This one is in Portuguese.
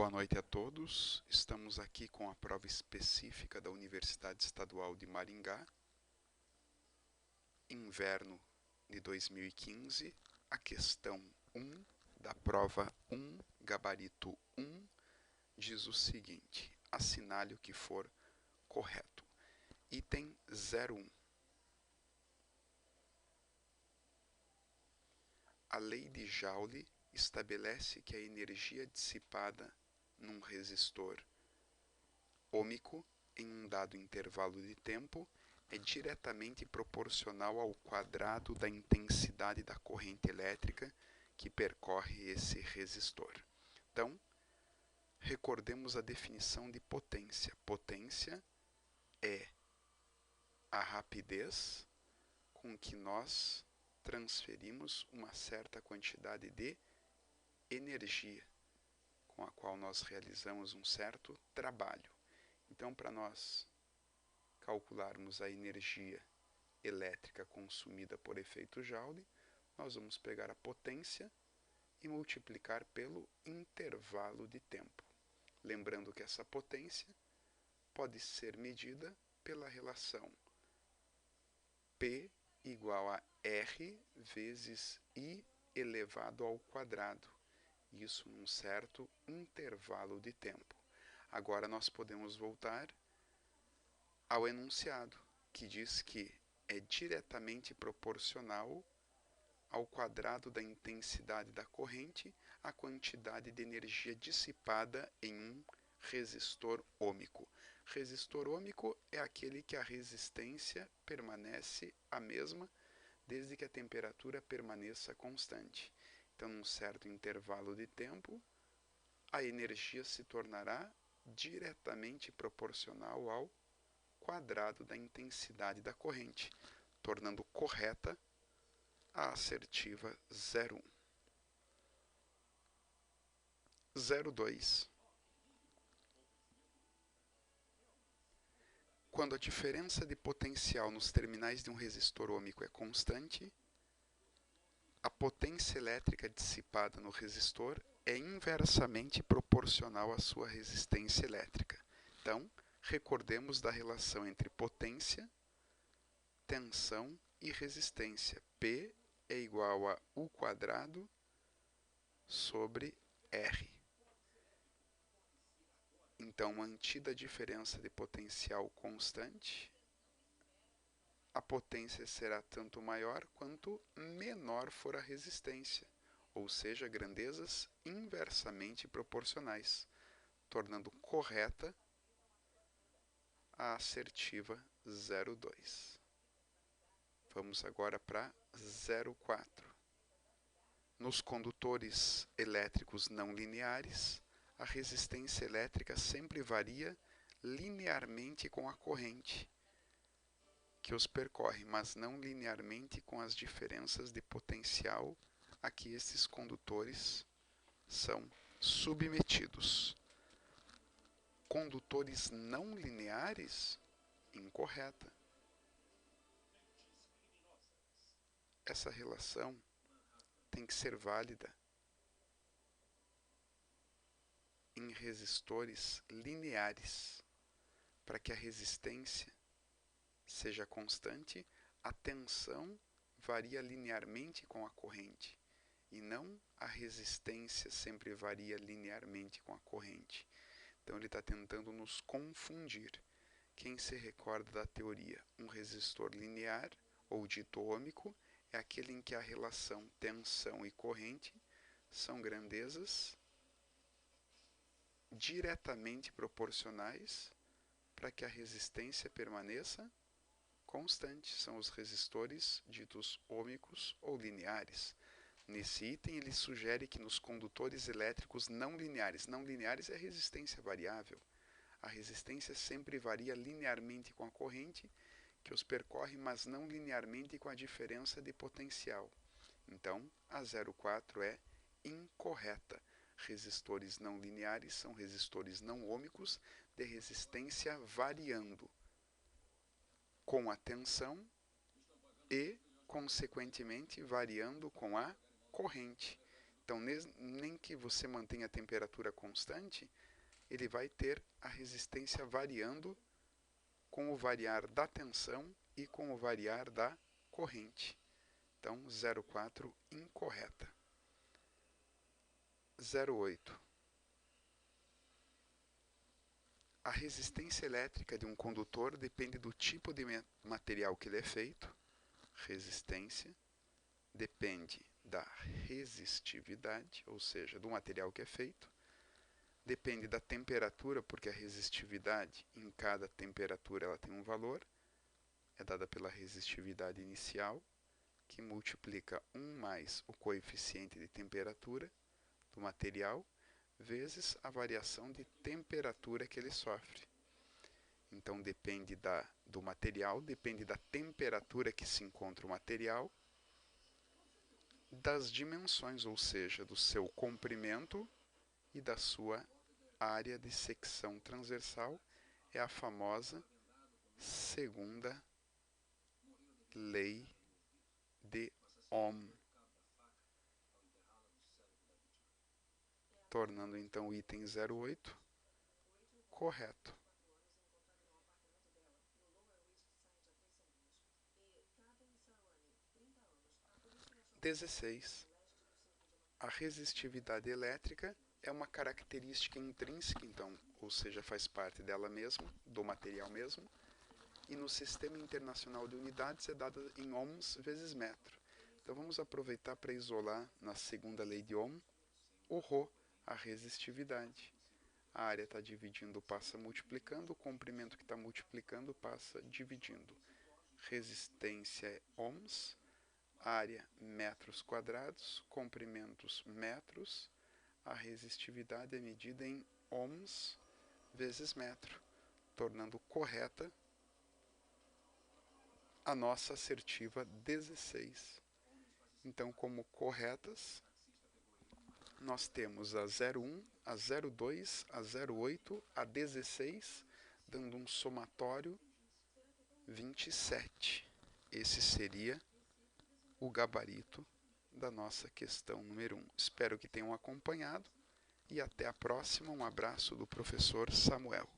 Boa noite a todos. Estamos aqui com a prova específica da Universidade Estadual de Maringá, inverno de 2015, a questão 1 da prova 1, gabarito 1, diz o seguinte: assinale o que for correto. Item 01. A lei de Joule estabelece que a energia dissipada num resistor ôhmico em um dado intervalo de tempo é diretamente proporcional ao quadrado da intensidade da corrente elétrica que percorre esse resistor. Então, recordemos a definição de potência. Potência é a rapidez com que nós transferimos uma certa quantidade de energia, com a qual nós realizamos um certo trabalho. Então, para nós calcularmos a energia elétrica consumida por efeito Joule, nós vamos pegar a potência e multiplicar pelo intervalo de tempo. Lembrando que essa potência pode ser medida pela relação P igual a R vezes I elevado ao quadrado. Isso num certo intervalo de tempo. Agora nós podemos voltar ao enunciado, que diz que é diretamente proporcional ao quadrado da intensidade da corrente a quantidade de energia dissipada em um resistor ôhmico. Resistor ôhmico é aquele que a resistência permanece a mesma desde que a temperatura permaneça constante. Então, num certo intervalo de tempo, a energia se tornará diretamente proporcional ao quadrado da intensidade da corrente, tornando correta a assertiva 01. 02. Quando a diferença de potencial nos terminais de um resistor ôhmico é constante, a potência elétrica dissipada no resistor é inversamente proporcional à sua resistência elétrica. Então, recordemos da relação entre potência, tensão e resistência. P é igual a U quadrado sobre R. Então, mantida a diferença de potencial constante, a potência será tanto maior quanto menor for a resistência, ou seja, grandezas inversamente proporcionais, tornando correta a assertiva 02. Vamos agora para 04. Nos condutores elétricos não lineares, a resistência elétrica sempre varia linearmente com a corrente que os percorre, mas não linearmente com as diferenças de potencial a que esses condutores são submetidos. Condutores não lineares? Incorreta. Essa relação tem que ser válida em resistores lineares. Para que a resistência seja constante, a tensão varia linearmente com a corrente, e não a resistência sempre varia linearmente com a corrente. Então ele está tentando nos confundir. Quem se recorda da teoria, um resistor linear, ou dito ôhmico, é aquele em que a relação tensão e corrente são grandezas diretamente proporcionais para que a resistência permaneça constante. São os resistores ditos ôhmicos ou lineares. Nesse item, ele sugere que nos condutores elétricos não lineares é resistência variável. A resistência sempre varia linearmente com a corrente que os percorre, mas não linearmente com a diferença de potencial. Então, a 04 é incorreta. Resistores não lineares são resistores não ôhmicos de resistência variando com a tensão e, consequentemente, variando com a corrente. Então, nem que você mantenha a temperatura constante, ele vai ter a resistência variando com o variar da tensão e com o variar da corrente. Então, 0,4 incorreta. 0,8. A resistência elétrica de um condutor depende do tipo de material que ele é feito. Resistência depende da resistividade, ou seja, do material que é feito. Depende da temperatura, porque a resistividade, em cada temperatura, ela tem um valor. É dada pela resistividade inicial, que multiplica 1 mais o coeficiente de temperatura do material, vezes a variação de temperatura que ele sofre. Então, depende do material, depende da temperatura que se encontra o material, das dimensões, ou seja, do seu comprimento e da sua área de secção transversal. É a famosa segunda lei de Ohm, tornando então o item 08 correto. 16. A resistividade elétrica é uma característica intrínseca, então, ou seja, faz parte dela mesma, do material mesmo, e no Sistema Internacional de Unidades é dada em ohms vezes metro. Então vamos aproveitar para isolar na segunda lei de Ohm o Rho, a resistividade. A área está dividindo, passa multiplicando, o comprimento que está multiplicando passa dividindo. Resistência é ohms, área metros quadrados, comprimentos metros, a resistividade é medida em ohms vezes metro, tornando correta a nossa assertiva 16. Então, como corretas, nós temos a 01, a 02, a 08, a 16, dando um somatório 27. Esse seria o gabarito da nossa questão número 1. Espero que tenham acompanhado e até a próxima. Um abraço do professor Samuel.